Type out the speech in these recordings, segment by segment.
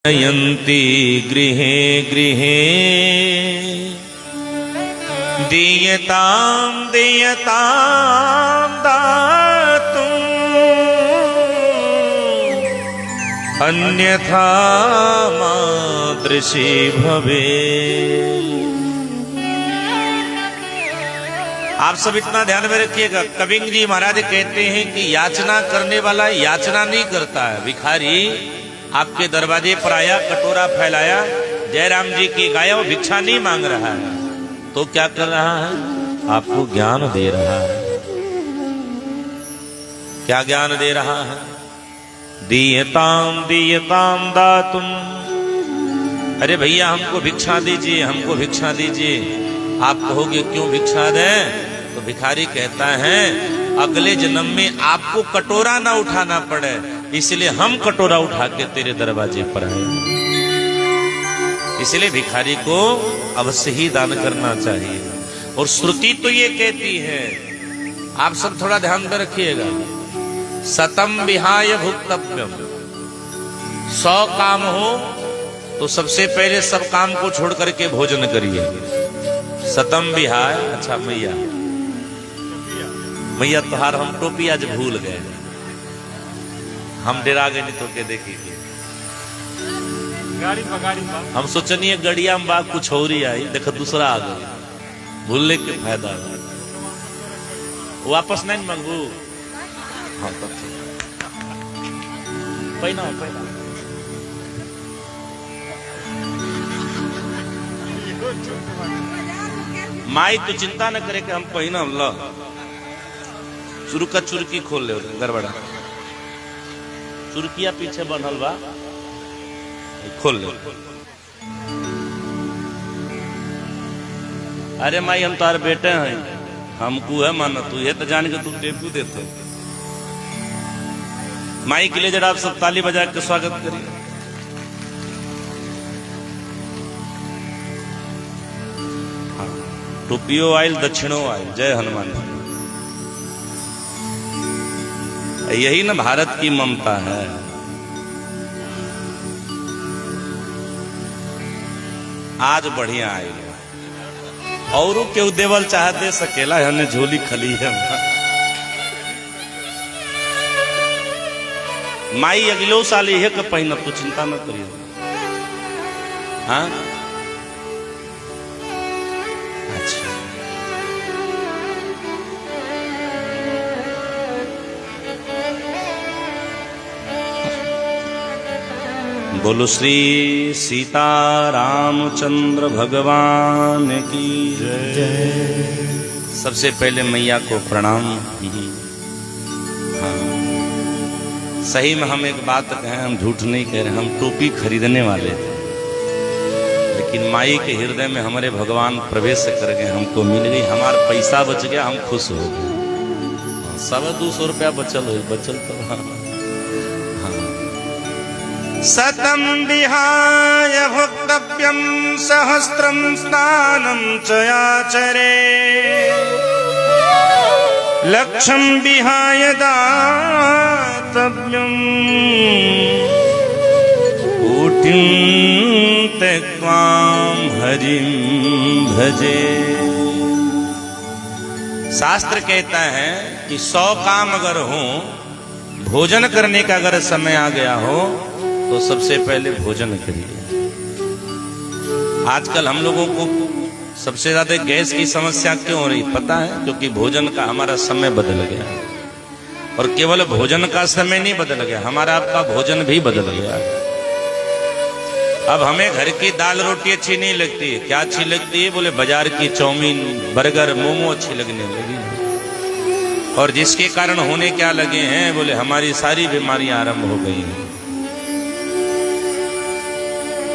नयन्ति गृहे गृहे दीयतां दीयतां दातुम् अन्यथा मादृशी भवे। आप सब इतना ध्यान में रखिएगा, कविंग जी महाराज कहते हैं कि याचना करने वाला याचना नहीं करता है। भिखारी आपके दरवाजे पर आया, कटोरा फैलाया, जयराम जी की गाया, वो भिक्षा नहीं मांग रहा है तो क्या कर रहा है? आपको ज्ञान दे रहा है। क्या ज्ञान दे रहा है? दीयताम दातुम्। अरे भैया हमको भिक्षा दीजिए, हमको भिक्षा दीजिए। आप कहोगे क्यों भिक्षा दें? तो भिखारी कहता है अगले जन्म में आपको कटोरा ना उठाना पड़े, इसलिए हम कटोरा उठा के तेरे दरवाजे पर आए। इसलिए भिखारी को अवश्य ही दान करना चाहिए। और श्रुति तो ये कहती है, आप सब थोड़ा ध्यान में रखिएगा, सतम विहाय भुक्तव्यम। 100 काम हो तो सबसे पहले सब काम को छोड़ करके भोजन करिए। सतम विहाय। अच्छा मैया तुहार हम टोपी आज भूल गए, हम डरा गए नहीं तो के देखी हम सोचनीय गड़िया में बाग कुछ हो रही आई, देखो दूसरा आ गया। भूलने के फायदा वापस नहीं मांगू। हाँ तब पहना माई तो चिंता न करे कि हम पहना ला चुरका चुरकी खोल ले गड़बड़ा, चुरकिया पीछे बनल बा, खोल ले। अरे माई हम तार बेटे हैं, हमको है माना, तू ये तो जान के तू टेपू देते। माई के लिए जरा आप सब ताली बजा के स्वागत करिए। हाँ, टोपियो आयल दक्षिणों आयल। जय हनुमान। यही ना भारत की ममता है। आज बढ़िया आएगा और क्यों देवल चाह दे सकेला, हमने झोली खली है। माई अगलो साल यह के पहिना, तू चिंता न करिए। हाँ अच्छा, बोलो श्री सीता रामचंद्र भगवान की जय। सबसे पहले मैया को प्रणाम। हाँ, सही में हम एक बात कहें, हम झूठ नहीं कह रहे, हम टोपी खरीदने वाले थे, लेकिन माई के हृदय में हमारे भगवान प्रवेश कर गए, हमको मिल गई, हमारा पैसा बच गया, हम खुश हो गए। 200 रुपया बचल तो हाँ। सतम विहाय भुक्तव्यम सहस्त्रम स्नानं च आचरे लक्षं विहाय दातव्यम कोटिं त्यक्त्वा हरिं भजे। शास्त्र कहता है कि 100 काम अगर हो, भोजन करने का अगर समय आ गया हो तो सबसे पहले भोजन करिए। आजकल हम लोगों को सबसे ज्यादा गैस की समस्या क्यों हो रही पता है? क्योंकि भोजन का हमारा समय बदल गया। और केवल भोजन का समय नहीं बदल गया, हमारा आपका भोजन भी बदल गया। अब हमें घर की दाल रोटी अच्छी नहीं लगती। क्या अच्छी लगती है? बोले बाजार की चाउमीन, बर्गर, मोमो अच्छी लगने लगी। और जिसके कारण होने क्या लगे हैं? बोले हमारी सारी बीमारियां आरंभ हो गई हैं।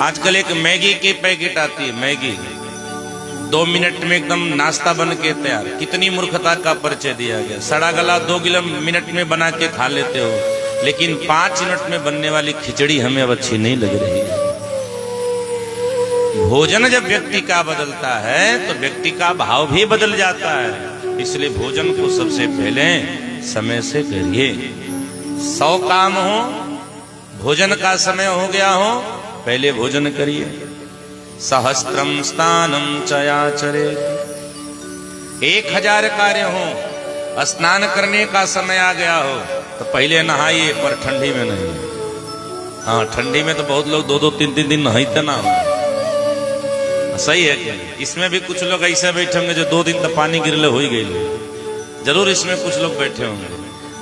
आजकल एक मैगी की पैकेट आती है, मैगी 2 मिनट में एकदम नाश्ता बन के तैयार। कितनी मूर्खता का परिचय दिया गया। सड़ा गला 2 मिनट में बना के खा लेते हो, लेकिन 5 मिनट में बनने वाली खिचड़ी हमें अब अच्छी नहीं लग रही है। भोजन जब व्यक्ति का बदलता है तो व्यक्ति का भाव भी बदल जाता है। इसलिए भोजन को सबसे पहले समय से करिए। 100 काम हो, भोजन का समय हो गया हो, पहले भोजन करिए। सहस्त्रम स्नानम चयाचरे, 1000 कार्य हो, स्नान करने का समय आ गया हो तो पहले नहाइए, पर ठंडी में नहीं। हाँ, ठंडी में तो बहुत लोग 2-2, 3-3 दिन नहाते ना हो। सही है क्या? इसमें भी कुछ लोग ऐसे बैठे होंगे जो 2 दिन तक पानी गिरले हो ही गए। जरूर इसमें कुछ लोग बैठे होंगे,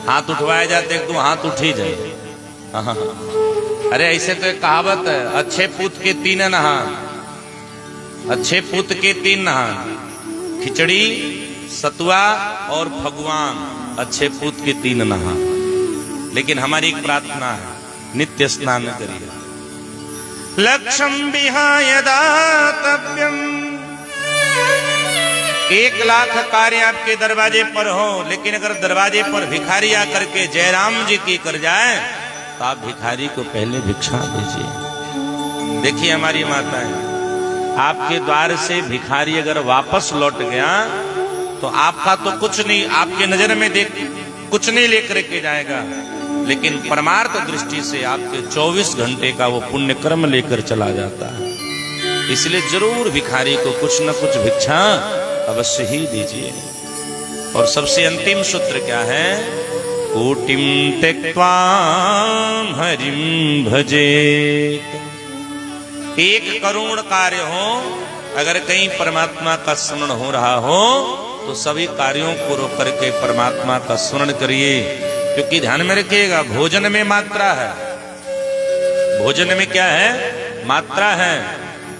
हाथ उठवाए जाते एक दो हाथ उठ ही जाए। हाँ, अरे ऐसे तो एक कहावत है, अच्छे पूत के 3 नहान, अच्छे पूत के 3 नहान, खिचड़ी, सतुआ और भगवान, अच्छे पूत के 3 नहान। लेकिन हमारी एक प्रार्थना है, नित्य स्नान करिए। लक्ष्यम विहाय दातव्यम, 1,00,000 कार्य आपके दरवाजे पर हो, लेकिन अगर दरवाजे पर भिखारी आकर के जयराम जी की कर जाए तो आप भिखारी को पहले भिक्षा दीजिए। देखिए हमारी माताएं, आपके द्वार से भिखारी अगर वापस लौट गया तो आपका तो कुछ नहीं, आपके नजर में देख कुछ नहीं लेकर के जाएगा, लेकिन परमार्थ दृष्टि से आपके 24 घंटे का वो पुण्य कर्म लेकर चला जाता है। इसलिए जरूर भिखारी को कुछ न कुछ भिक्षा अवश्य ही दीजिए। और सबसे अंतिम सूत्र क्या है? कोटिम त्यक्त्वा हरिम भजेत। 1 करोड़ कार्य हो, अगर कहीं परमात्मा का स्मरण हो रहा हो तो सभी कार्यों को रोक करके परमात्मा का स्मरण करिए। क्योंकि ध्यान में रखिएगा, भोजन में मात्रा है, भोजन में क्या है? मात्रा है।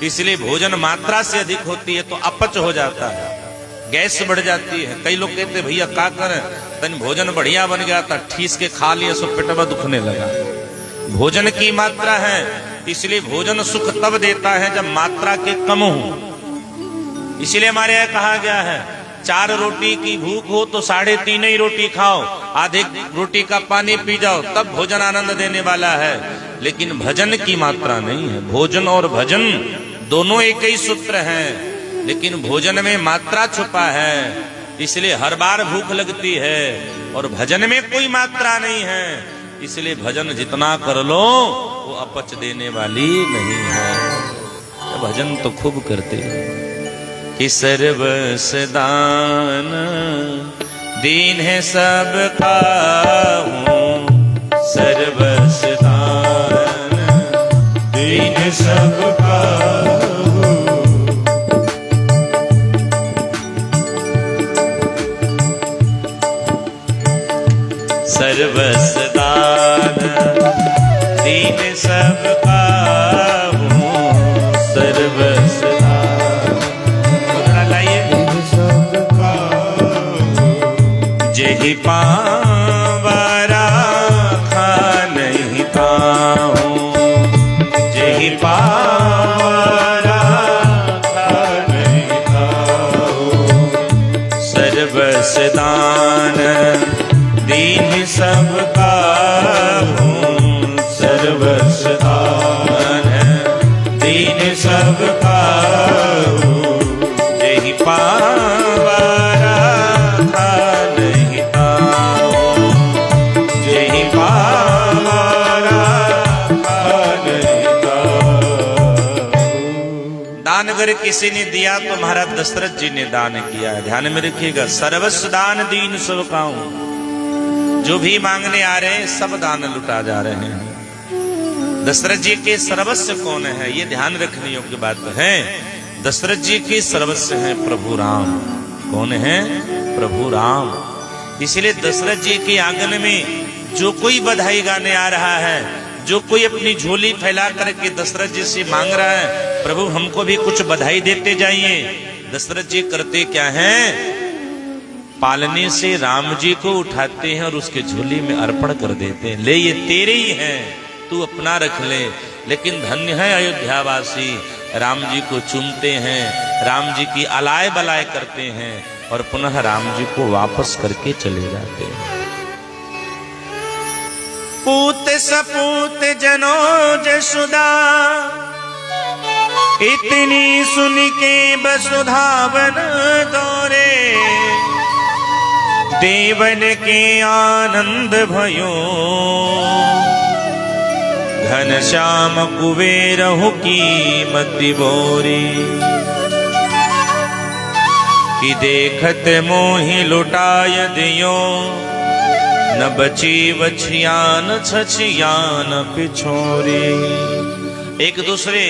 इसलिए भोजन मात्रा से अधिक होती है तो अपच हो जाता है, गैस बढ़ जाती है। कई लोग कहते भैया क्या करें, तन भोजन बढ़िया बन गया था, ठीस के खा लिया सो पेटवा दुखने लगा। भोजन की मात्रा है, इसलिए भोजन सुख तब देता है जब मात्रा के कम हो। इसलिए हमारे यहाँ कहा गया है, 4 रोटी की भूख हो तो 3.5 ही रोटी खाओ, आधे रोटी का पानी पी जाओ, तब भोजन आनंद देने वाला है। लेकिन भजन की मात्रा नहीं है। भोजन और भजन दोनों एक ही सूत्र हैं, लेकिन भोजन में मात्रा छुपा है, इसलिए हर बार भूख लगती है। और भजन में कोई मात्रा नहीं है, इसलिए भजन जितना कर लो वो अपच देने वाली नहीं है। भजन तो खूब करते हैं कि सर्वस दान दीन है सबका हूँ, सर्वस दान दीन है सबका हूँ। सर्वस दान दीन सबका हूँ, सर्वस जेहि पावरा खा नहीं पाऊं, जेहि पावरा खा नहीं पाऊं। सर्वस दान दीन सबका हूँ, सर्वस दान दीन सबका हूँ। जेहि पावरा अगर किसी ने दिया तो महाराज दशरथ जी ने दान किया है। ध्यान में रखिएगा, सर्वस्व दान दीन सब काऊं। जो भी मांगने आ रहे हैं सब दान लुटा जा रहे हैं। दशरथ जी के सर्वस्व कौन है, ये ध्यान रखने योग्य बात है। दशरथ जी के सर्वस्व है प्रभु राम। कौन है? प्रभु राम। इसलिए दशरथ जी के आंगन में जो कोई बधाई गाने आ रहा है, जो कोई अपनी झोली फैला करके दशरथ जी से मांग रहा है, प्रभु हमको भी कुछ बधाई देते जाइए। दशरथ जी करते क्या हैं? पालने से राम जी को उठाते हैं और उसके झोली में अर्पण कर देते हैं। ले ये तेरे ही हैं, तू अपना रख ले। लेकिन धन्य है अयोध्यावासी, राम जी को चूमते हैं, राम जी की अलाय बलाय करते हैं और पुनः राम जी को वापस करके चले जाते हैं। पूत सपूत जनों जसुदा, इतनी सुन के वसुधावन दौरे। देवन के आनंद भयो, घनश्याम कुबेरहु की मति बोरी, कि देखत मोहि लुटाय दियो, न बची बछियान छछियान पिछोरी। एक दूसरे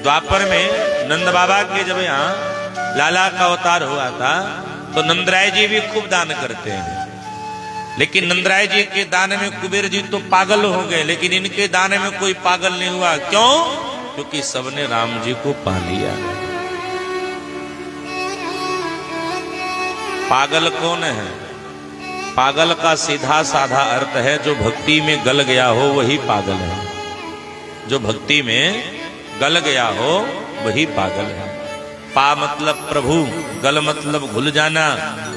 द्वापर में नंद बाबा के जब यहाँ लाला का अवतार हुआ था तो नंदराय जी भी खूब दान करते हैं, लेकिन नंदराय जी के दान में कुबेर जी तो पागल हो गए, लेकिन इनके दान में कोई पागल नहीं हुआ। क्यों? क्योंकि सबने राम जी को पा लिया। पागल कौन है? पागल का सीधा साधा अर्थ है जो भक्ति में गल गया हो वही पागल है। जो भक्ति में गल गया हो वही पागल है। पा मतलब प्रभु, गल मतलब घुल जाना।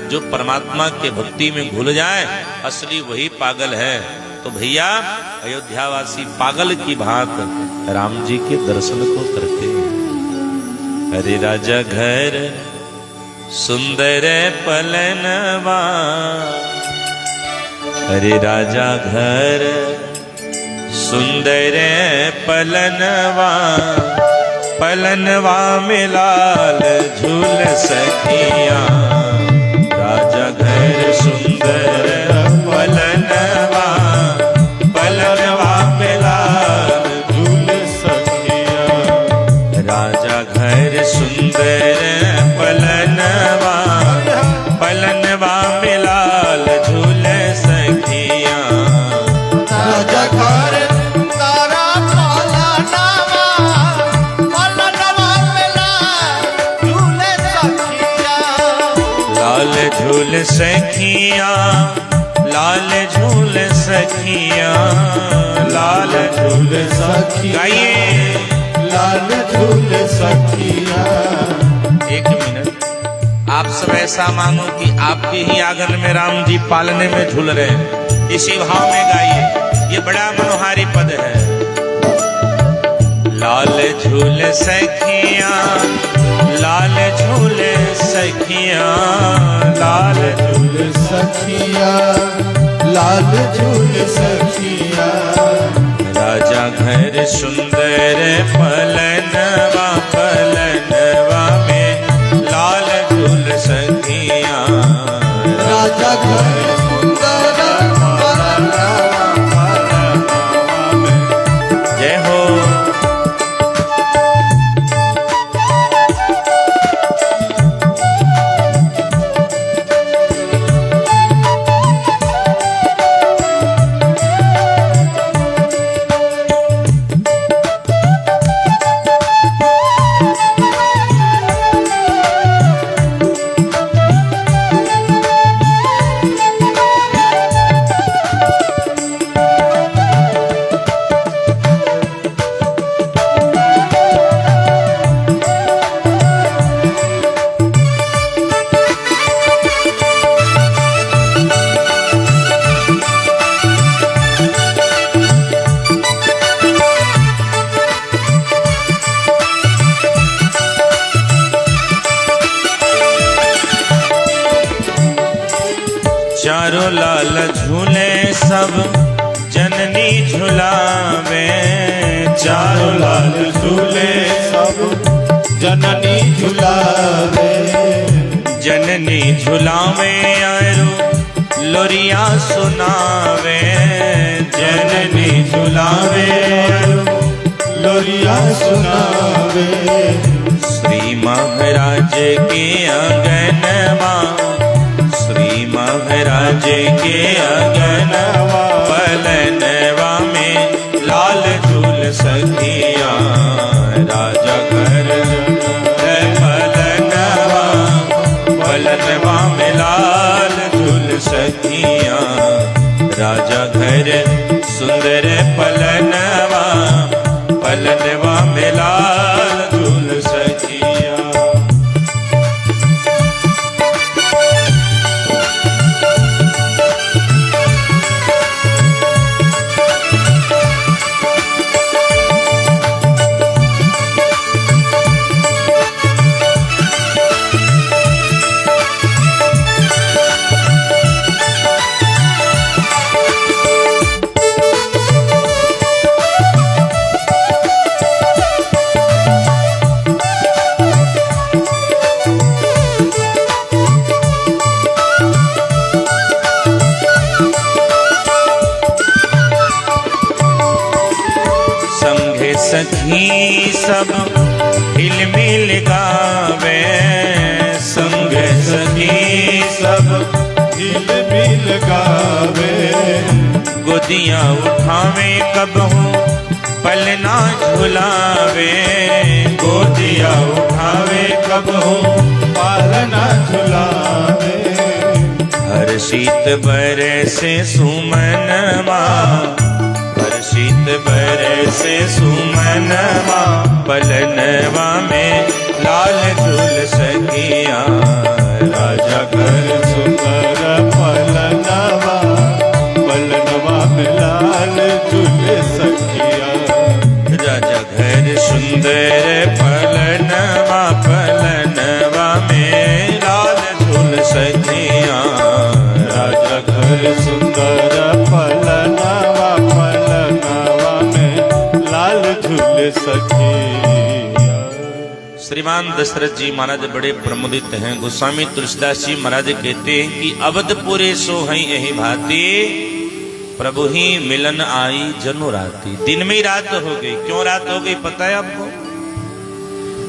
जो परमात्मा के भक्ति में घुल जाए असली वही पागल है। तो भैया अयोध्यावासी पागल की भांत राम जी के दर्शन को करते हैं। अरे राजा घर सुंदर पलनवा, अरे राजा घर सुंदर पलनवा, पलनवा में लाल झूल सखिया। राजा घर सुंदर पलनवा, पलनवा में लाल झूल सखिया। राजा घर सुंदर पलनवा, पलनवा में लाल झूल सखिया। राजा घर झूल सखिया, लाल झूल सखिया, लाल झूल सखिया। गाइए लाल झूल सखिया। एक मिनट, आप सब ऐसा मानो कि आपके ही आंगन में राम जी पालने में झूल रहे हैं। इसी भाव में गाइए, ये बड़ा मनोहारी पद है। लाल झूल सखिया, लाल झूल सखिया, लाल झूल सखिया, लाल झूल सखिया। राजा घर सुंदर पलनवा, पलनवा में लाल झूल सखिया। राजा घर सुंदर पलनवा, पलनवा में। जय हो। चारों लाल झूले सब जननी झुलावे। चारों लाल झूले सब जननी झुलावे। जननी झुलावे आरो लोरिया सुनावे। जननी झुलावे आरो लोरिया सुनावे। श्री महाराज के आंगनवा, श्री महाराज के आंगनवा, पलनवा में लाल झूल सखिया। राजा घर पलनवा, पलनवा में लाल झूल सखिया। राजा घर सुंदर पलनवा, पलनवा में लाल झूल सखिया। संगे सखी सब हिल मिल गावे, संगे सखी सब हिल मिल गावे, गोदियां उठावे कबहू पलना झुलावे, गोदिया उठावे कबहू पालना झुलावे। हर शीत बरसे सुमनवा, हर शीत बरसे सुमनवा, पलनवा में लाल झूल सखिया, राजा घर सुंदर पलनवा, पलनवा में लाल झूल सखिया। राजा घर सुंदर पलनवा, पलनवा में लाल झूल सखिया, राजा घर सुंदर पलनवा, पलनवा में लाल झूल सखिया। श्रीमान दशरथ जी महाराज बड़े प्रमुदित हैं। गोस्वामी तुलसीदास जी महाराज कहते हैं कि अवधपुरे सो हैं यही भांति, प्रभु ही मिलन आई जनु राती। दिन में ही रात हो गई। क्यों रात हो गई पता है आपको?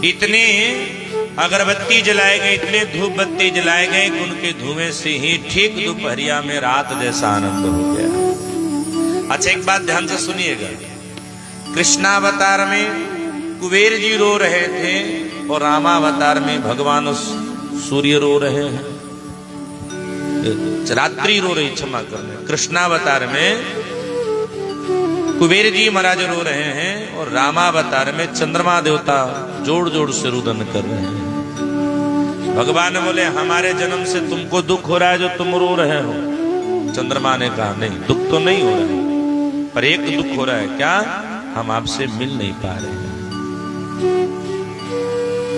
इतने अगरबत्ती जलाए गए, इतने धूप बत्ती जलाए गए कि उनके धुएं से ही ठीक दोपहरिया में रात जैसा आनंद हो गया। अच्छा एक बात ध्यान से सुनिएगा, कृष्णावतार में कुबेर जी रो रहे थे और रामावतार में भगवान सूर्य रो रहे हैं, रात्रि रो रही, क्षमा करना। कृष्णावतार में कुबेर जी महाराज रो रहे हैं और रामावतार में चंद्रमा देवता जोड़ जोड़ से रुदन कर रहे हैं। भगवान बोले हमारे जन्म से तुमको दुख हो रहा है जो तुम रो रहे हो। चंद्रमा ने कहा नहीं, दुख तो नहीं हो रहा है, पर एक दुख हो रहा है। क्या? हम आपसे मिल नहीं पा रहे हैं।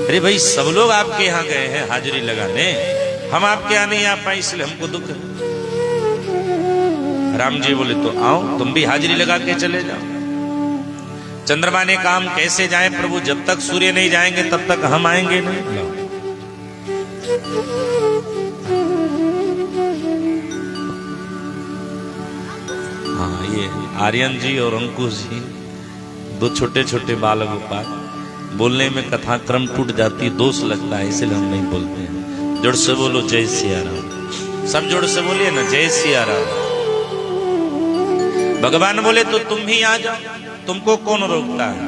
अरे भाई सब लोग आपके यहां गए हैं हाजिरी लगाने, हम आपके यहां नहीं आ पाए इसलिए हमको दुख है। राम जी बोले तो आओ, तुम भी हाजिरी लगा के चले जाओ। चंद्रमा ने काम कैसे जाए प्रभु, जब तक सूर्य नहीं जाएंगे तब तक हम आएंगे नहीं। हाँ, ये आर्यन जी और अंकुश जी दो छोटे छोटे बाल गोपाल, बोलने में कथा क्रम टूट जाती है, दोष लगता है, इसलिए हम नहीं बोलते हैं। जोड़ से बोलो जय सिया राम, सब जोड़ से बोलिए ना जय सिया राम। भगवान बोले तो तुम भी आ जाओ, तुमको कौन रोकता है?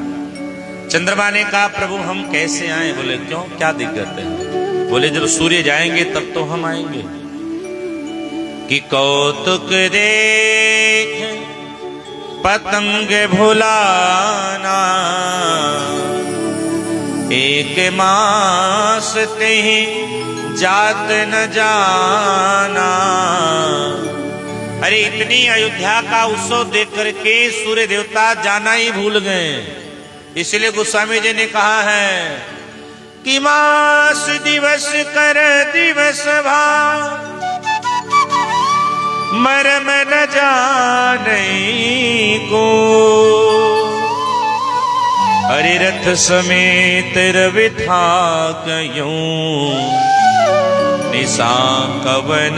चंद्रमा ने कहा प्रभु हम कैसे आए? बोले क्यों, क्या दिक्कत है? बोले जब सूर्य जाएंगे तब तो हम आएंगे। कि कौतुक देख पतंग भुलाना, एक मास ते जात न जाना। अरे इतनी अयोध्या का उत्सव देख करके सूर्य देवता जाना ही भूल गए। इसलिए गोस्वामी जी ने कहा है कि मास दिवस कर दिवस भाव, मरम न जाने को। अरे रथ समेत रवि था कयूं, निशा कवन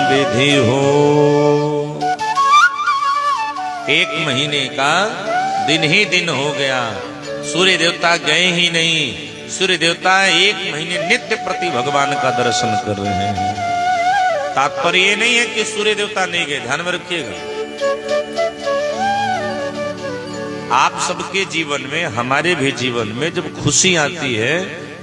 विधि हो। एक महीने का दिन ही दिन हो गया, सूर्य देवता गए ही नहीं। सूर्य देवता एक महीने नित्य प्रति भगवान का दर्शन कर रहे हैं। तात्पर्य ये नहीं है कि सूर्य देवता नहीं गए, ध्यान में रखिएगा। आप सबके जीवन में, हमारे भी जीवन में जब खुशी आती है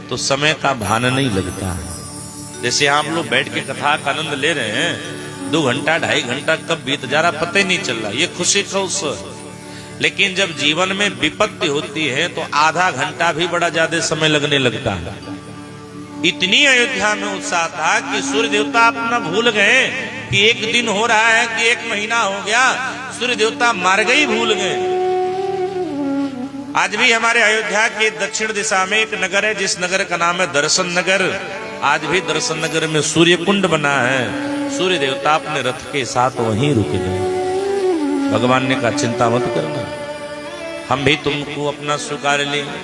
तो समय का भान नहीं लगता है। जैसे आप लोग बैठ के कथा का आनंद ले रहे हैं, 2 घंटा 2.5 घंटा कब बीत जा रहा पता ही नहीं चल रहा, ये खुशी का उत्सव। लेकिन जब जीवन में विपत्ति होती है तो आधा घंटा भी बड़ा ज्यादा समय लगने लगता है। इतनी अयोध्या में उत्साह था कि सूर्य देवता अपना भूल गए कि एक दिन हो रहा है कि एक महीना हो गया। सूर्य देवता मार गई, भूल गए। आज भी हमारे अयोध्या के दक्षिण दिशा में एक नगर है जिस नगर का नाम है दर्शन नगर। आज भी दर्शन नगर में सूर्य कुंड बना है। सूर्य देवता अपने रथ के साथ वहीं रुके गए। भगवान ने कहा चिंता मत करना, हम भी तुमको अपना स्वीकार लेंगे।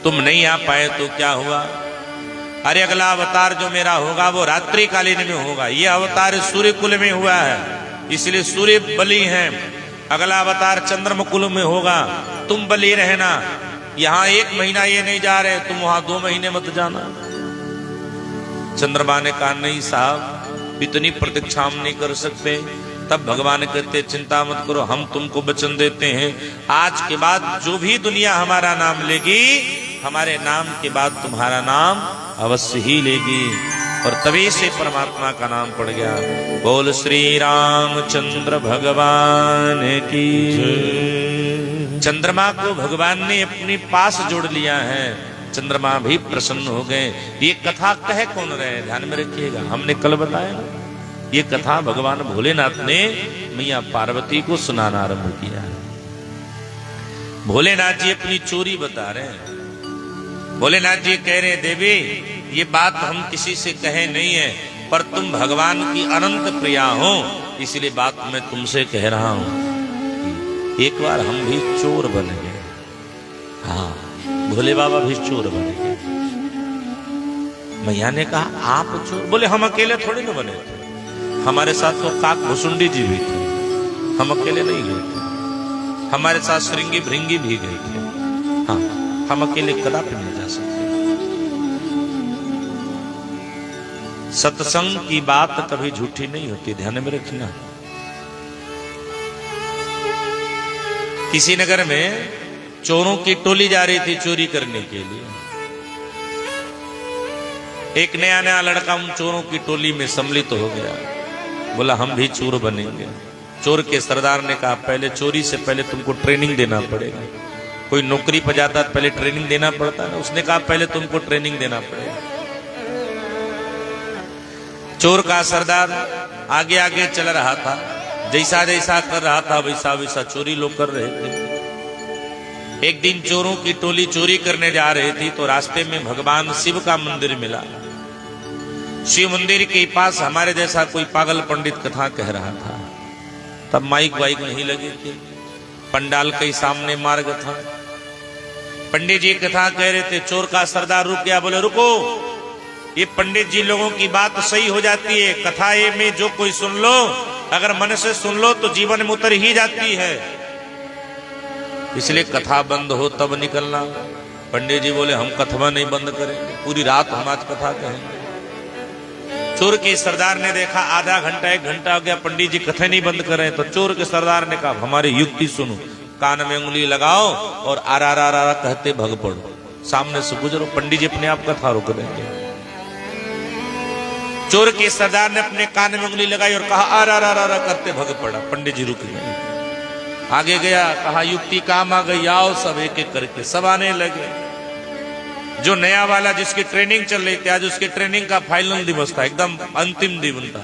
तुम नहीं आ पाए तो क्या हुआ? अरे अगला अवतार जो मेरा होगा वो रात्रि कालीन में होगा। ये अवतार सूर्य कुल में हुआ है, इसलिए सूर्य बलि हैं। अगला अवतार चंद्रमुकुल में होगा, तुम बली रहना, यहां 1 महीना ये नहीं जा रहे, तुम वहां 2 महीने मत जाना। चंद्रमा ने कहा नहीं साहब, इतनी प्रतीक्षा हम नहीं कर सकते। तब भगवान कहते चिंता मत करो, हम तुमको वचन देते हैं, आज के बाद जो भी दुनिया हमारा नाम लेगी, हमारे नाम के बाद तुम्हारा नाम अवश्य ही लेगी। और तभी से परमात्मा का नाम पड़ गया। बोल श्री रामचंद्र भगवान की। चंद्रमा को भगवान ने अपने पास जोड़ लिया है, चंद्रमा भी प्रसन्न हो गए। ये कथा कह कौन रहे, ध्यान में रखिएगा, हमने कल बताया ये कथा भगवान भोलेनाथ ने मैया पार्वती को सुनाना आरंभ किया है। भोलेनाथ जी अपनी चोरी बता रहे हैं। भोलेनाथ जी कह रहे देवी ये बात हम किसी से कहे नहीं है, पर तुम भगवान की अनंत प्रिया हो, इसलिए बात मैं तुमसे कह रहा हूं। एक बार हम भी चोर बन गए। हाँ, भोले बाबा भी चोर बन गए। मैया ने कहा आप चोर? बोले हम अकेले थोड़ी ना बने थे, हमारे साथ तो काक भुसुंडी जी भी थे, हम अकेले नहीं गए थे, हमारे साथ श्रृंगी भृंगी भी गए थे। हाँ, हम अकेले कदापि नहीं जा सकते। सत्संग की बात कभी झूठी नहीं होती, ध्यान में रखना। किसी नगर में चोरों की टोली जा रही थी चोरी करने के लिए। एक नया नया लड़का उन चोरों की टोली में सम्मिलित हो गया, बोला हम भी चोर बनेंगे। चोर के सरदार ने कहा पहले चोरी से पहले तुमको ट्रेनिंग देना पड़ेगा। कोई नौकरी पर जाता है पहले ट्रेनिंग देना पड़ता है ना, उसने कहा पहले तुमको ट्रेनिंग देना पड़ेगा। चोर का सरदार आगे आगे चल रहा था, जैसा जैसा कर रहा था वैसा वैसा चोरी लोग कर रहे थे। एक दिन चोरों की टोली चोरी करने जा रही थी तो रास्ते में भगवान शिव का मंदिर मिला। शिव मंदिर के पास हमारे जैसा कोई पागल पंडित कथा कह रहा था। तब माइक वाइक नहीं लगे थे, पंडाल के सामने मार्ग था। पंडित जी कथा कह रहे थे, चोर का सरदार रुक गया, बोले रुको, ये पंडित जी लोगों की बात सही हो जाती है, कथा ये में जो कोई सुन लो, अगर मन से सुन लो तो जीवन में उतर ही जाती है, इसलिए कथा बंद हो तब निकलना। पंडित जी बोले हम कथवा नहीं बंद करेंगे, पूरी रात हम आज कथा कहेंगे। चोर के सरदार ने देखा आधा घंटा 1 घंटा हो गया, पंडित जी कथे नहीं बंद कर रहे, तो चोर के सरदार ने कहा हमारी युक्ति सुनो, कान में उंगली लगाओ और आरा रा रा कहते भग पड़ो, सामने से गुजरो, पंडित जी अपने आप कथा रोक देंगे। चोर के सरदार ने अपने कान में उंगली लगाई और कहा आरा रा रा करते भग पड़ा। पंडित जी रुक गए, आगे गया, कहा युक्ति काम आ गई, आओ सब एक एक करके सब आने लगे। जो नया वाला जिसकी ट्रेनिंग चल रही थी, आज उसकी ट्रेनिंग का फाइनल दिवस था, एकदम अंतिम दिन था,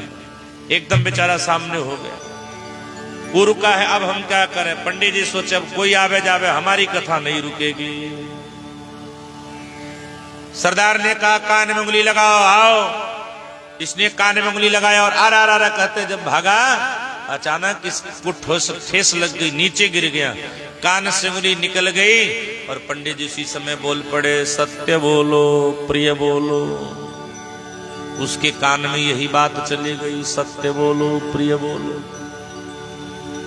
एकदम बेचारा सामने हो गया। वो रुका है, अब हम क्या करें? पंडित जी सोचे अब कोई आवे जावे, हमारी कथा नहीं रुकेगी। सरदार ने कहा कान में उंगली लगाओ, आओ। इसने कान में उंगली लगाया और आरा आरा कहते जब भागा, अचानक इसको ठेस लग गई, नीचे गिर गया, कान से उंगली निकल गई और पंडित जी उसी समय बोल पड़े सत्य बोलो प्रिय बोलो। उसके कान में यही बात चली गई, सत्य बोलो प्रिय बोलो।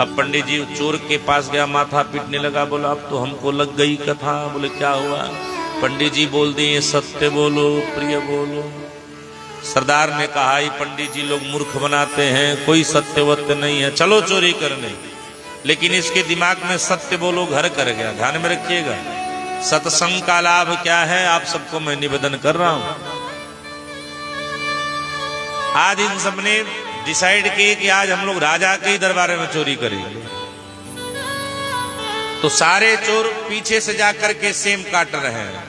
अब पंडित जी चोर के पास गया, माथा पीटने लगा, बोला अब तो हमको लग गई कथा। बोले क्या हुआ? पंडित जी बोल दिए सत्य बोलो प्रिय बोलो। सरदार ने कहा ये पंडित जी लोग मूर्ख बनाते हैं, कोई सत्यवत्य नहीं है, चलो चोरी करने। लेकिन इसके दिमाग में सत्य बोलो घर कर गया। ध्यान में रखिएगा, सत्संग का लाभ क्या है आप सबको मैं निवेदन कर रहा हूं। आज इन सबने डिसाइड किए कि आज हम लोग राजा के ही दरबार में चोरी करेंगे। तो सारे चोर पीछे से जाकर के सेम काट रहे हैं।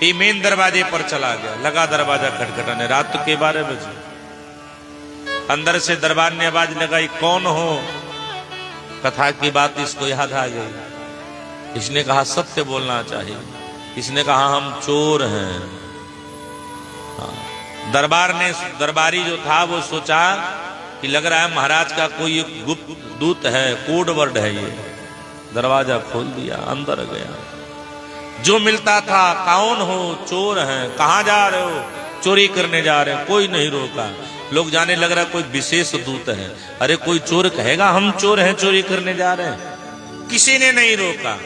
ये मेन दरवाजे पर चला गया, लगा दरवाजा खटखटाने। रात के 12 बजे अंदर से दरबार ने आवाज लगाई, कौन हो? कथा की बात इसको याद आ गई। इसने कहा सत्य बोलना चाहिए। इसने कहा हम चोर हैं। दरबारी जो था वो सोचा कि लग रहा है महाराज का कोई गुप्त दूत है, कोड वर्ड है ये। दरवाजा खोल दिया, अंदर गया। जो मिलता था, कौन हो? चोर हैं। कहां जा रहे हो? चोरी करने जा रहे हैं। कोई नहीं रोका। लोग जाने लग रहा कोई विशेष दूत है। अरे कोई चोर कहेगा हम चोर हैं, चोरी करने जा रहे हैं? किसी ने नहीं रोका।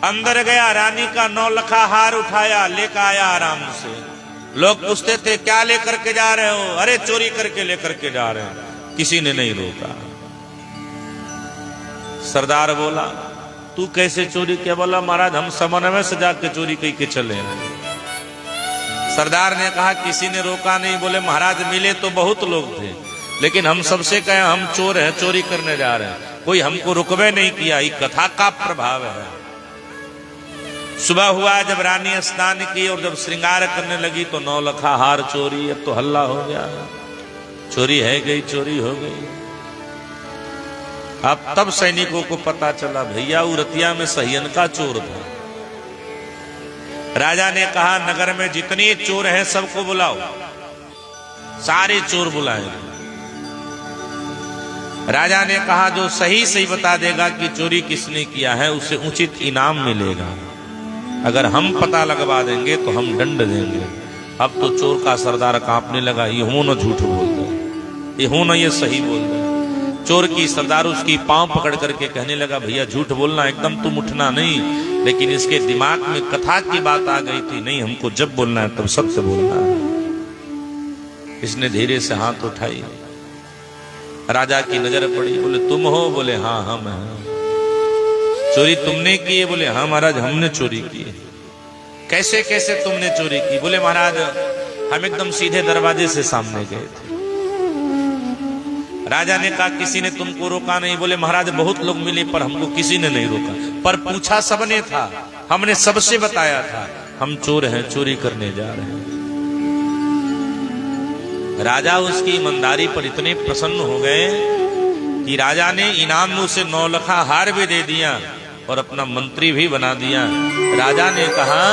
अंदर गया, रानी का 9 लखा हार उठाया, लेकर आया आराम से। लोग पूछते थे क्या लेकर के जा रहे हो? अरे चोरी करके लेकर के जा रहे हैं। किसी ने नहीं रोका। सरदार बोला तू कैसे चोरी किया? बोला महाराज हम समन्वय से जाके चोरी कई के चले हैं। सरदार ने कहा किसी ने रोका नहीं। बोले महाराज मिले तो बहुत लोग थे, लेकिन हम सबसे कहे हम चोर हैं, चोरी करने जा रहे हैं, कोई हमको रुकवे नहीं किया। ये कथा का प्रभाव है। सुबह हुआ, जब रानी स्नान की और जब श्रृंगार करने लगी तो 9 लखा हार चोरी। अब तो हल्ला हो गया, चोरी है गई, चोरी हो गई। अब तब सैनिकों को पता चला भैया उरतिया में सहियन का चोर था। राजा ने कहा नगर में जितने चोर हैं सबको बुलाओ। सारे चोर बुलाए। राजा ने कहा जो सही सही बता देगा कि चोरी किसने किया है उसे उचित इनाम मिलेगा। अगर हम पता लगवा देंगे तो हम दंड देंगे। अब तो चोर का सरदार कांपने लगा, ये हो न झूठ बोल दे, ये हो न ये सही बोल दे। चोर की सरदार उसकी पांव पकड़ करके कहने लगा भैया झूठ बोलना एकदम तुम उठना नहीं। लेकिन इसके दिमाग में कथा की बात आ गई थी, नहीं हमको जब बोलना है तब सत्य बोलना है। इसने धीरे से हाथ उठाई। राजा की नजर पड़ी। बोले तुम हो? बोले हाँ हम हैं। चोरी तुमने की है? बोले हाँ महाराज हमने चोरी की है। कैसे कैसे तुमने चोरी की? बोले महाराज हम एकदम सीधे दरवाजे से सामने गए थे। राजा ने कहा किसी ने तुमको रोका नहीं? बोले महाराज बहुत लोग मिले पर हमको किसी ने नहीं रोका, पर पूछा सबने था, हमने सबसे बताया था हम चोर हैं, चोरी करने जा रहे हैं। राजा उसकी ईमानदारी पर इतने प्रसन्न हो गए कि राजा ने इनाम में उसे 9 लखा हार भी दे दिया और अपना मंत्री भी बना दिया। राजा ने कहा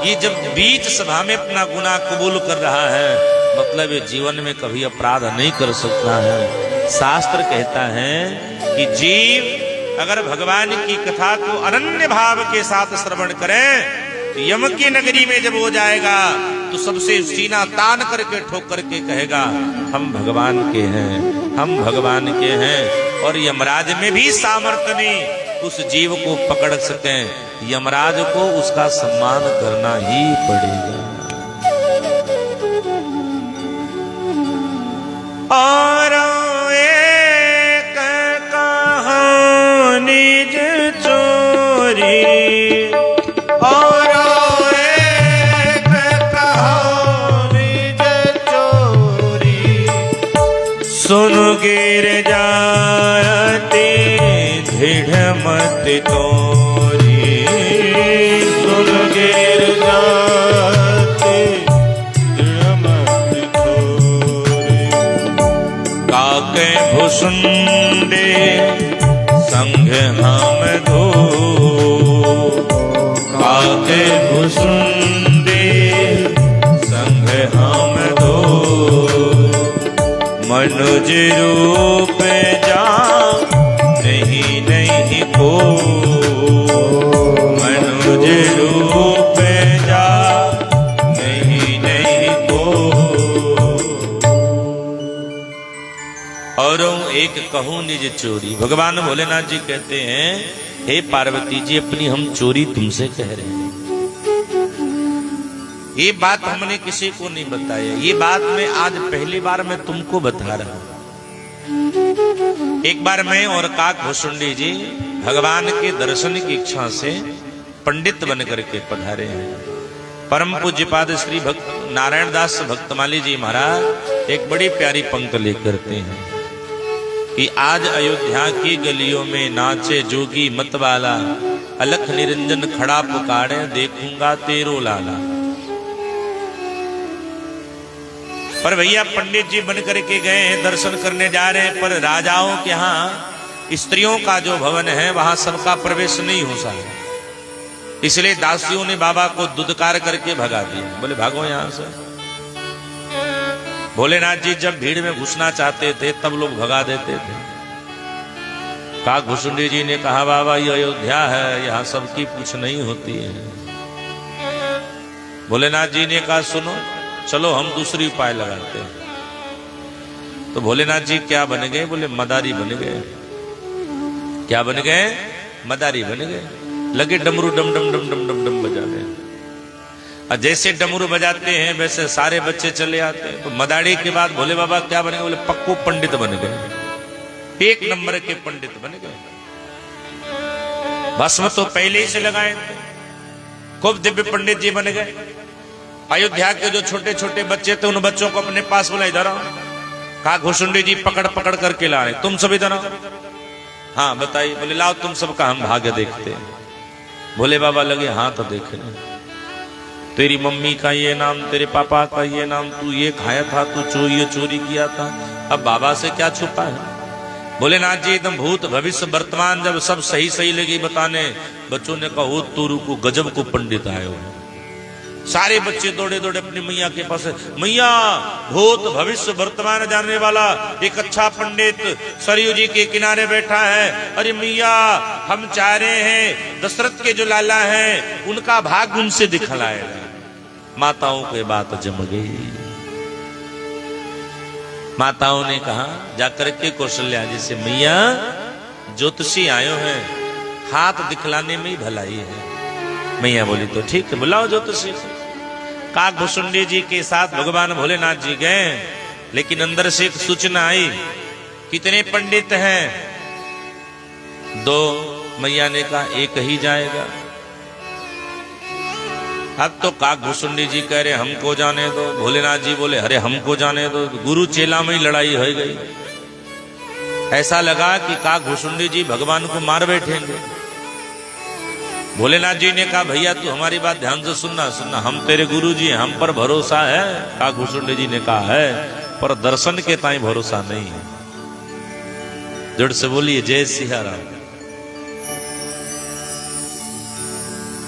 ये जब बीच सभा में अपना गुनाह कबूल कर रहा है मतलब ये जीवन में कभी अपराध नहीं कर सकता है। शास्त्र कहता है कि जीव अगर भगवान की कथा को अनन्य भाव के साथ श्रवण करे तो यम की नगरी में जब हो जाएगा तो सबसे सीना तान करके ठोक करके कहेगा हम भगवान के हैं, हम भगवान के हैं। और यमराज में भी सामर्थ्य नहीं उस जीव को पकड़ सके। यमराज को उसका सम्मान करना ही पड़ेगा। और एक कहानी चोरी, और एक कहानी चोरी, सुन गिर जाती दृढ़ मत तोरी, सुन गिर जाती दृढ़ मत तोरी। काके भुसुंडे संग हम धो, काके भुसुंडे संग हम धो, मनुज रूप जा नहीं नहीं को, मनुज रूप जा नहीं नहीं को। और एक कहूं निज चोरी। भगवान भोलेनाथ जी कहते हैं हे पार्वती जी अपनी हम चोरी तुमसे कह रहे हैं। ये बात हमने किसी को नहीं बताया, ये बात मैं आज पहली बार मैं तुमको बता रहा हूं। एक बार मैं और काक भुसुंडी जी भगवान के दर्शन की इच्छा से पंडित बन करके पधारे हैं। परम पूज्यपाद श्री भक्त नारायण दास भक्तमाली जी महाराज एक बड़ी प्यारी पंक्ति लेकर करते हैं कि आज अयोध्या की गलियों में नाचे जोगी मतवाला, अलख निरंजन खड़ा पुकारे देखूंगा तेरो लाला। पर भैया पंडित जी बन करके गए हैं, दर्शन करने जा रहे हैं, पर राजाओं के यहाँ स्त्रियों का जो भवन है वहां सबका प्रवेश नहीं हो सका। इसलिए दासियों ने बाबा को दुदकार करके भगा दिया। बोले भागो यहां से। भोलेनाथ जी जब भीड़ में घुसना चाहते थे तब लोग भगा देते थे। काक भुसुंडी जी ने कहा बाबा ये अयोध्या है, यहाँ सबकी पूछ नहीं होती है। भोलेनाथ जी ने कहा सुनो चलो हम दूसरी उपाय लगाते हैं। तो भोलेनाथ जी क्या बन गए? बोले मदारी बन गए। क्या बन गए? मदारी बन गए। लगे डमरू डम डम डम डम डम डम बजाने। और जैसे डमरू बजाते हैं वैसे सारे बच्चे चले आते हैं। तो मदारी के बाद भोले बाबा क्या बने? बोले पक्को पंडित बन गए। एक नंबर के पंडित बन गए। भस्म तो पहले ही से लगाए थे, खूब दिव्य पंडित जी बन गए। अयोध्या के जो छोटे छोटे बच्चे थे उन बच्चों को अपने पास बोला इधर आओ। कहा घुसुंडी जी पकड़ पकड़ करके ला रहे, तुम सब इधर आओ। हाँ बताइए। बोले लाओ तुम सबका हम भाग्य देखते हैं। भोले बाबा लगे हाँ तो देख रहे, तेरी मम्मी का ये नाम, तेरे पापा का ये नाम, तू ये खाया था, तू ये चोरी किया था, अब बाबा से क्या छुपा है? भोलेनाथ जी एकदम भूत भविष्य वर्तमान जब सब सही सही लगी बताने, बच्चों ने कहा हो तू रुको, गजब को पंडित आए हो। सारे बच्चे दौड़े दौड़े अपनी मैया के पास, मैया भूत भविष्य वर्तमान जानने वाला एक अच्छा पंडित सरयू जी के किनारे बैठा है। अरे मैया हम चाह रहे हैं दशरथ के जो लाला हैं उनका भाग उनसे दिखलाएगा। माताओं के बात जम गई। माताओं ने कहा जाकर के कौशल्या जी से, मैया ज्योतिषी आयो हैं, हाथ दिखलाने में ही भलाई है। मैया बोली तो ठीक है, बुलाओ ज्योतिषी। काकभुसुंडी जी के साथ भगवान भोलेनाथ जी गए, लेकिन अंदर से एक सूचना आई, कितने पंडित हैं? 2। मैया ने कहा एक ही जाएगा। अब तो काकभुसुंडी जी कह रहे हमको जाने दो। भोलेनाथ जी बोले अरे हमको जाने दो। गुरु चेला में ही लड़ाई हो गई। ऐसा लगा कि काकभुसुंडी जी भगवान को मार बैठेंगे। भोलेनाथ जी ने कहा भैया तू हमारी बात ध्यान से सुनना, हम तेरे गुरु जी हैं, हम पर भरोसा है। काकभुसुंडी जी ने कहा है, पर दर्शन के ताई भरोसा नहीं है। जोर से बोलिए जय सिया राम।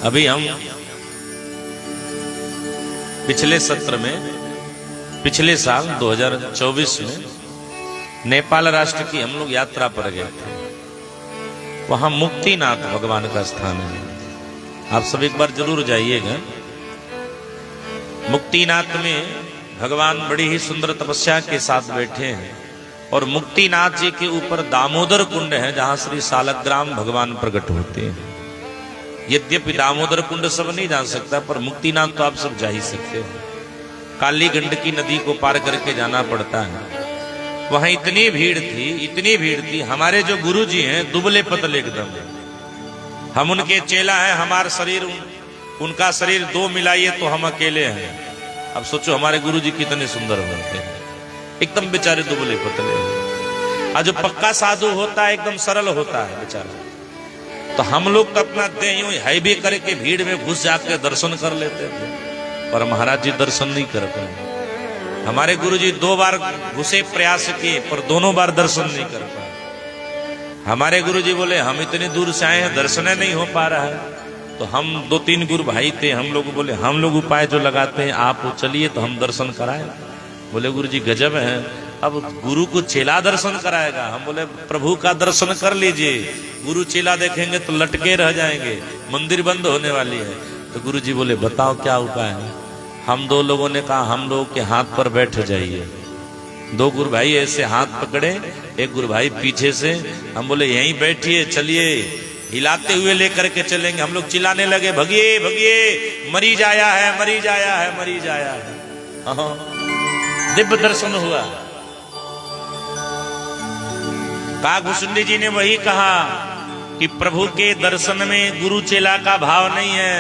अभी हम पिछले सत्र में, पिछले साल 2024 में नेपाल राष्ट्र की हम लोग यात्रा पर गए थे। वहां मुक्तिनाथ भगवान का स्थान है, आप सब एक बार जरूर जाइएगा। मुक्तिनाथ में भगवान बड़ी ही सुंदर तपस्या के साथ बैठे हैं और मुक्तिनाथ जी के ऊपर दामोदर कुंड है जहां श्री सालग्राम भगवान प्रकट होते हैं। यद्यपि दामोदर कुंड सब नहीं जा सकता, पर मुक्तिनाथ तो आप सब जा ही सकते हो। काली गंडकी नदी को पार करके जाना पड़ता है। वहां इतनी भीड़ थी। हमारे जो गुरु जी हैं दुबले पतले एकदम, हम उनके चेला हैं, हमारा शरीर उनका शरीर 2 मिलाइए तो हम अकेले हैं। अब सोचो हमारे गुरु जी कितने सुंदर होते हैं, एकदम बेचारे दुबले पतले हैं। और जो पक्का साधु होता है एकदम सरल होता है बेचारा। तो हम लोग तो अपना देह यूं हाईवे करके भीड़ में घुस जाकर दर्शन कर लेते थे, पर महाराज जी दर्शन नहीं कर पाए। हमारे गुरु जी 2 बार घुसे प्रयास किए, पर दोनों बार दर्शन नहीं कर पाए। हमारे गुरु जी बोले हम इतनी दूर से आए हैं, दर्शन नहीं हो पा रहा है। तो हम 2-3 गुरु भाई थे, हम लोग बोले हम लोग उपाय जो लगाते हैं आप चलिए तो हम दर्शन कराए। बोले गुरु जी गजब है, अब गुरु को चेला दर्शन कराएगा। हम बोले प्रभु का दर्शन कर लीजिए, गुरु चेला देखेंगे तो लटके रह जाएंगे, मंदिर बंद होने वाली है। तो गुरु जी बोले बताओ क्या उपाय है। हम 2 लोगों ने कहा हम लोग के हाथ पर बैठ जाइए। 2 गुरु भाई ऐसे हाथ पकड़े, एक गुरु भाई पीछे से। हम बोले यहीं बैठिए, चलिए, हिलाते हुए लेकर के चलेंगे। हम लोग चिल्लाने लगे भगिए भगिए, मरीज आया है, मरीज आया है, मरीज आया है। दिव्य दर्शन हुआ। काकभुसुंडी जी ने वही कहा कि प्रभु के दर्शन में गुरु चेला का भाव नहीं है,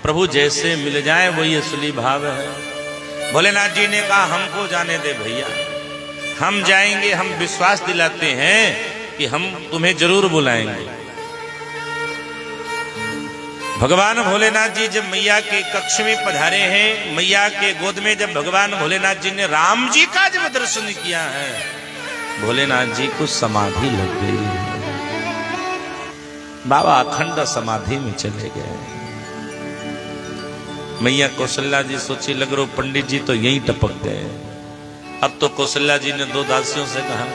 प्रभु जैसे मिल जाए वही असली भाव है। भोलेनाथ जी ने कहा हमको जाने दे भैया, हम जाएंगे, हम विश्वास दिलाते हैं कि हम तुम्हें जरूर बुलाएंगे। भगवान भोलेनाथ जी जब मैया के कक्ष में पधारे हैं, मैया के गोद में जब भगवान भोलेनाथ जी ने राम जी का जब दर्शन किया है, भोलेनाथ जी को समाधि लग गई। बाबा अखंड समाधि में चले गए। मैया कौशल्या जी सोची लग रहा पंडित जी तो यहीं टपक गए। अब तो कौशल्या जी ने 2 दासियों से कहा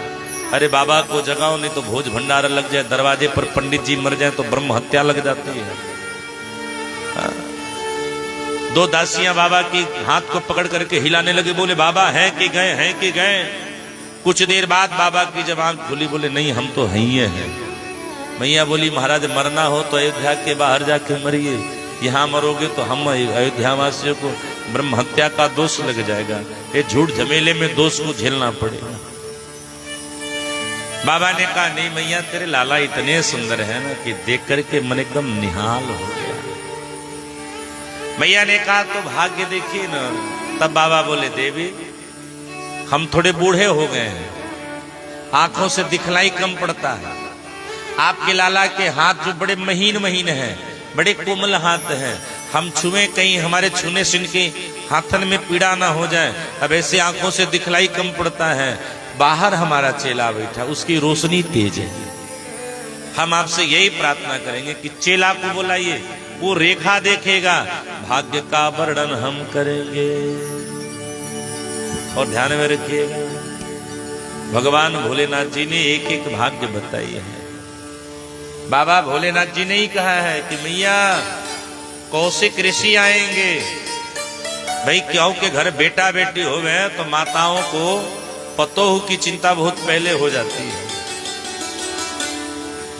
अरे बाबा को जगाओ, नहीं तो भोज भंडारा लग जाए, दरवाजे पर पंडित जी मर जाए तो ब्रह्म हत्या लग जाती है। 2 दासियां बाबा की हाथ को पकड़ करके हिलाने लगे, बोले बाबा हैं कि गए, हैं कि गए। कुछ देर बाद बाबा की जब आंख खुली, बोले नहीं हम तो हैं ही हैं। मैया बोली महाराज मरना हो तो अयोध्या के बाहर जाके मरिए, यहाँ मरोगे तो हम अयोध्या वासियों को ब्रह्म हत्या का दोष लग जाएगा, ये झूठ झमेले में दोष को झेलना पड़ेगा। बाबा ने कहा नहीं मैया तेरे लाला इतने सुंदर है ना कि देख करके मन एकदम निहाल हो गया। मैया ने कहा तो भाग्य देखिए ना। तब बाबा बोले देवी हम थोड़े बूढ़े हो गए हैं, आंखों से दिखलाई कम पड़ता है। आपके लाला के हाथ जो बड़े महीन महीन हैं, बड़े कोमल हाथ हैं, हम छुए कहीं हमारे छूने से इनके हाथन में पीड़ा ना हो जाए। अब ऐसे आंखों से दिखलाई कम पड़ता है। बाहर हमारा चेला बैठा, उसकी रोशनी तेज है। हम आपसे यही प्रार्थना करेंगे कि चेला को बुलाइए, वो रेखा देखेगा, भाग्य का वर्णन हम करेंगे। और ध्यान में रखिएगा भगवान भोलेनाथ जी ने एक एक भाग्य बताई है। बाबा भोलेनाथ जी ने ही कहा है कि मैया कौशिक ऋषि आएंगे। भाई क्यों के घर बेटा बेटी हो गए तो माताओं को पतोह की चिंता बहुत पहले हो जाती है।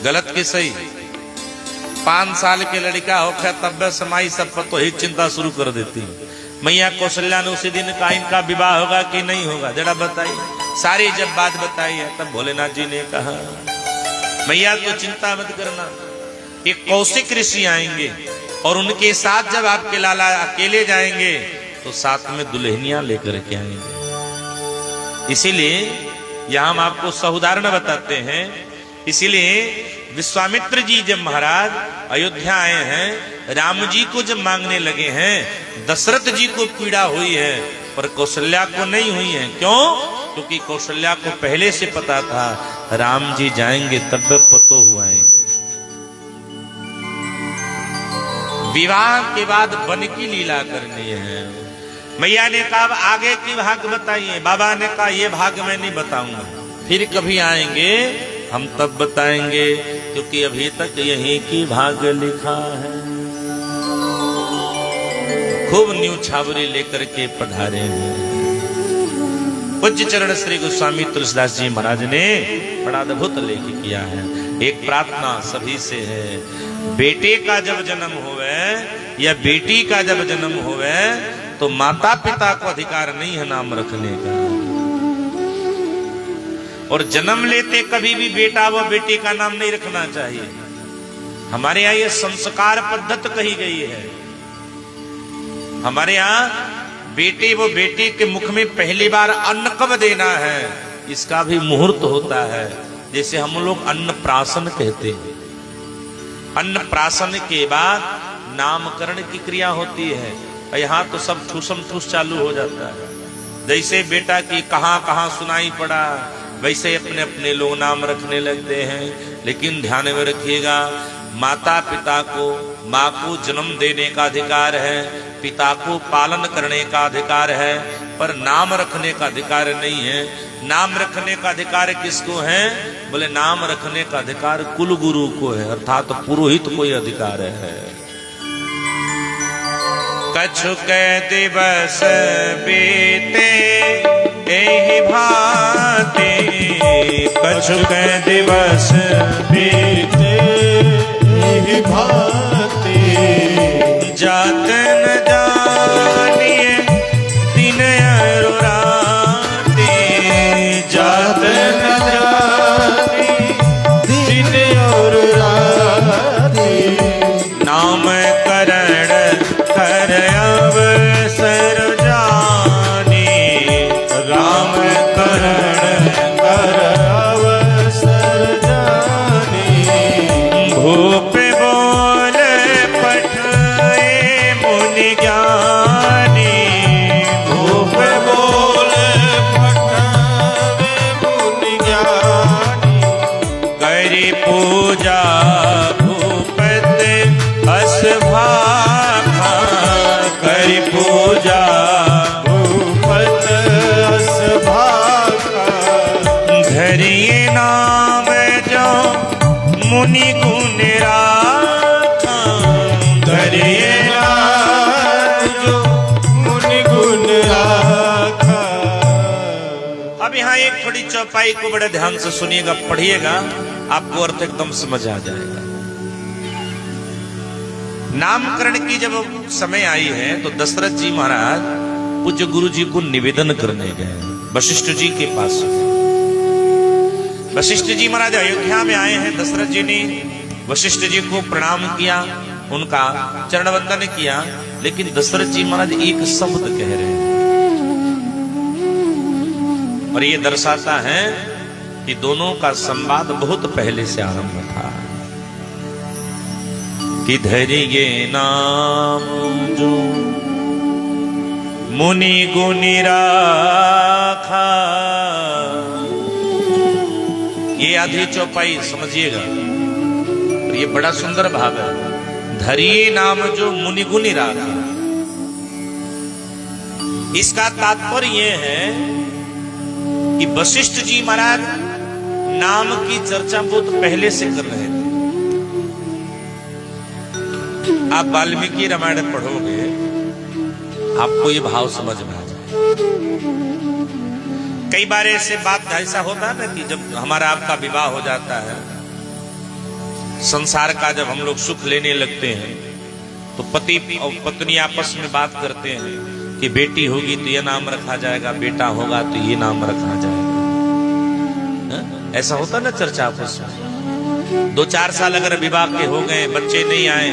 गलत की सही? 5 साल के लड़का होकर तब समाई सब पतोह ही चिंता शुरू कर देती है। मैया कौशल्या ने उसी दिन कहा इनका विवाह होगा कि नहीं होगा, जरा बताइए। सारी जब बात बताई है तब भोलेनाथ जी ने कहा मैया तो चिंता मत करना, एक कौशिक ऋषि आएंगे और उनके साथ जब आपके लाला अकेले जाएंगे तो साथ में दुल्हनियां लेकर के आएंगे। इसीलिए यहां हम आपको सउदाहरण बताते हैं। इसीलिए विश्वामित्र जी जब महाराज अयोध्या आए हैं, राम जी को जब मांगने लगे हैं, दशरथ जी को पीड़ा हुई है पर कौशल्या को नहीं हुई है। क्यों? क्योंकि कौशल्या को पहले से पता था राम जी जाएंगे तब पतो हुआ है। विवाह के बाद वन की लीला करनी है। मैया ने कहा आगे की भाग बताइए। बाबा ने कहा ये भाग मैं नहीं बताऊंगा, फिर कभी आएंगे हम तब बताएंगे, क्योंकि अभी तक यही की भाग लिखा है। खूब न्यू छावरी लेकर के पधारे हैं। पूज्य चरण श्री गोस्वामी तुलसीदास जी महाराज ने बड़ा अद्भुत लेख किया है। एक प्रार्थना सभी से है, बेटे का जब जन्म होवे या बेटी का जब जन्म होवे तो माता पिता को अधिकार नहीं है नाम रखने का। और जन्म लेते कभी भी बेटा व बेटी का नाम नहीं रखना चाहिए। हमारे यहाँ ये संस्कार पद्धति कही गई है। हमारे यहाँ बेटे व बेटी के मुख में पहली बार अन्न कब देना है इसका भी मुहूर्त होता है। जैसे हम लोग अन्नप्राशन कहते हैं। अन्नप्राशन के बाद नामकरण की क्रिया होती है। यहाँ तो सब ठूसम ठूस चालू हो जाता है। जैसे बेटा की कहां कहां सुनाई पड़ा वैसे अपने अपने लोग नाम रखने लगते हैं। लेकिन ध्यान में रखिएगा, माता पिता को, माँ को जन्म देने का अधिकार है, पिता को पालन करने का अधिकार है, पर नाम रखने का अधिकार नहीं है। नाम रखने का अधिकार किसको है? बोले नाम रखने का अधिकार कुल गुरु को है, अर्थात तो पुरोहित को यह अधिकार है। कछुक दिवस बीते एहि भांति, कछुक दिवस बीते एहि भांति, जात न जानिए दिन और राति, जात न जानिए दिन और राति, नाम करण कर अवसर जानी, राम करण कर अवसर जानी, भूप बोल पठ अब यहाँ एक थोड़ी चौपाई को बड़े ध्यान से सुनिएगा, पढ़िएगा, आपको अर्थ एकदम समझ आ जाएगा। नामकरण की जब समय आई है तो दशरथ जी महाराज पूज्य गुरु जी को निवेदन करने गए वशिष्ठ जी के पास। वशिष्ठ जी महाराज अयोध्या में आए हैं। दशरथ जी ने वशिष्ठ जी को प्रणाम किया, उनका चरण वंदन किया, लेकिन दशरथ जी महाराज एक शब्द कह रहे हैं और ये दर्शाता है कि दोनों का संवाद बहुत पहले से आरंभ था। कि धरिए नाम जो मुनि गुनि राखा, ये आधी चौपाई समझिएगा, तो ये बड़ा सुंदर भाव है। धरिए नाम जो मुनि गुनि राखा, इसका तात्पर्य यह है कि वशिष्ठ जी महाराज नाम की चर्चा बहुत पहले से कर रहे थे। आप वाल्मीकि रामायण पढ़ोगे, आपको ये भाव समझ में आ जाए। कई बार ऐसे बात ऐसा होता है ना कि जब हमारा आपका विवाह हो जाता है, संसार का जब हम लोग सुख लेने लगते हैं, तो पति और पत्नी आपस में बात करते हैं कि बेटी होगी तो ये नाम रखा जाएगा, बेटा होगा तो ये नाम रखा जाएगा। ऐसा होता ना चर्चा आपस में। 2-4 साल अगर विवाह के हो गए, बच्चे नहीं आए,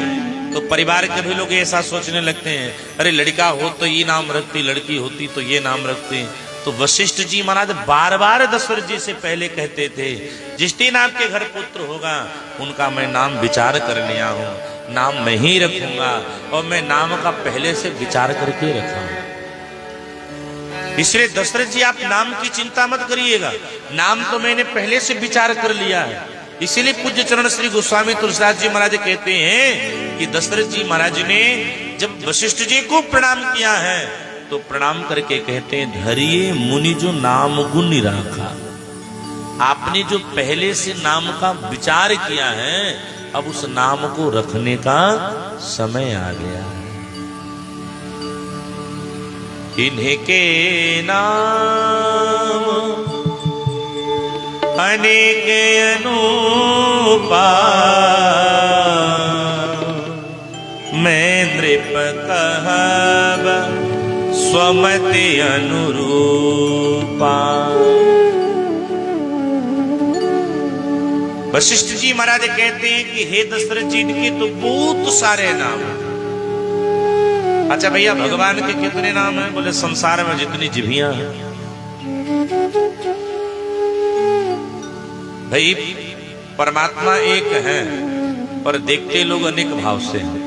तो परिवार के भी लोग ऐसा सोचने लगते हैं, अरे लड़का हो तो ये नाम रखती, लड़की होती तो ये नाम रखते। तो वशिष्ठ जी महाराज बार बार दशरथ जी से पहले कहते थे, जिस दिन आपके घर पुत्र होगा उनका मैं नाम विचार कर लिया हूं, नाम मैं ही रखूंगा और मैं नाम का पहले से विचार करके रखा हूं। इसलिए दशरथ जी आप नाम की चिंता मत करिएगा, नाम तो मैंने पहले से विचार कर लिया है। इसीलिए पूज्य चरण श्री गोस्वामी तुलसीदास जी महाराज कहते हैं कि दशरथ जी महाराज ने जब वशिष्ठ जी को प्रणाम किया है तो प्रणाम करके कहते हैं, धरिए मुनि जो नाम गुण राखा। आपने जो पहले से नाम का विचार किया है, अब उस नाम को रखने का समय आ गया है। इन्हीं के नाम अनेक अनुपा, मैं नृप कहब स्वमति अनुरूपा। वशिष्ठ जी महाराज कहते हैं कि हे दशरथ जी, इनके तो बहुत सारे नाम हैं। अच्छा भैया, भगवान के कितने नाम हैं? बोले संसार में जितनी जिभियां हैं। भाई परमात्मा एक है, पर देखते लोग अनेक भाव से हैं।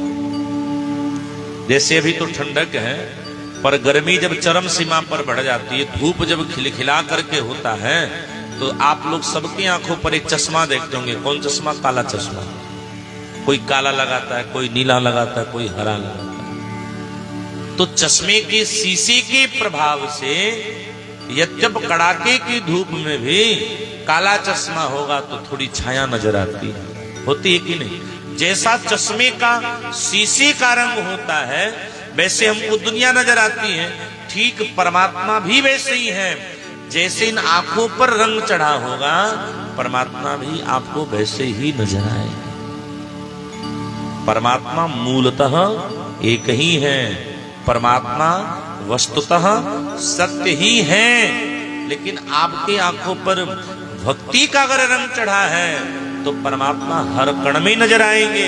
जैसे अभी तो ठंडक है, पर गर्मी जब चरम सीमा पर बढ़ जाती है, धूप जब खिलखिला करके होता है, तो आप लोग सबकी आंखों पर एक चश्मा देखते होंगे। कौन चश्मा? काला चश्मा। कोई काला लगाता है, कोई नीला लगाता है, कोई हरा लगाता है। तो चश्मे के शीशे के प्रभाव से जब कड़ाके की धूप में भी काला चश्मा होगा तो थोड़ी छाया नजर आती है, होती है कि नहीं? जैसा चश्मे का शीशे का रंग होता है, वैसे हमको दुनिया नजर आती है। ठीक परमात्मा भी वैसे ही है। जैसे इन आंखों पर रंग चढ़ा होगा, परमात्मा भी आपको वैसे ही नजर आए। परमात्मा मूलतः एक ही है, परमात्मा वस्तुतः सत्य ही है, लेकिन आपके आंखों पर भक्ति का अगर रंग चढ़ा है तो परमात्मा हर कण में नजर आएंगे।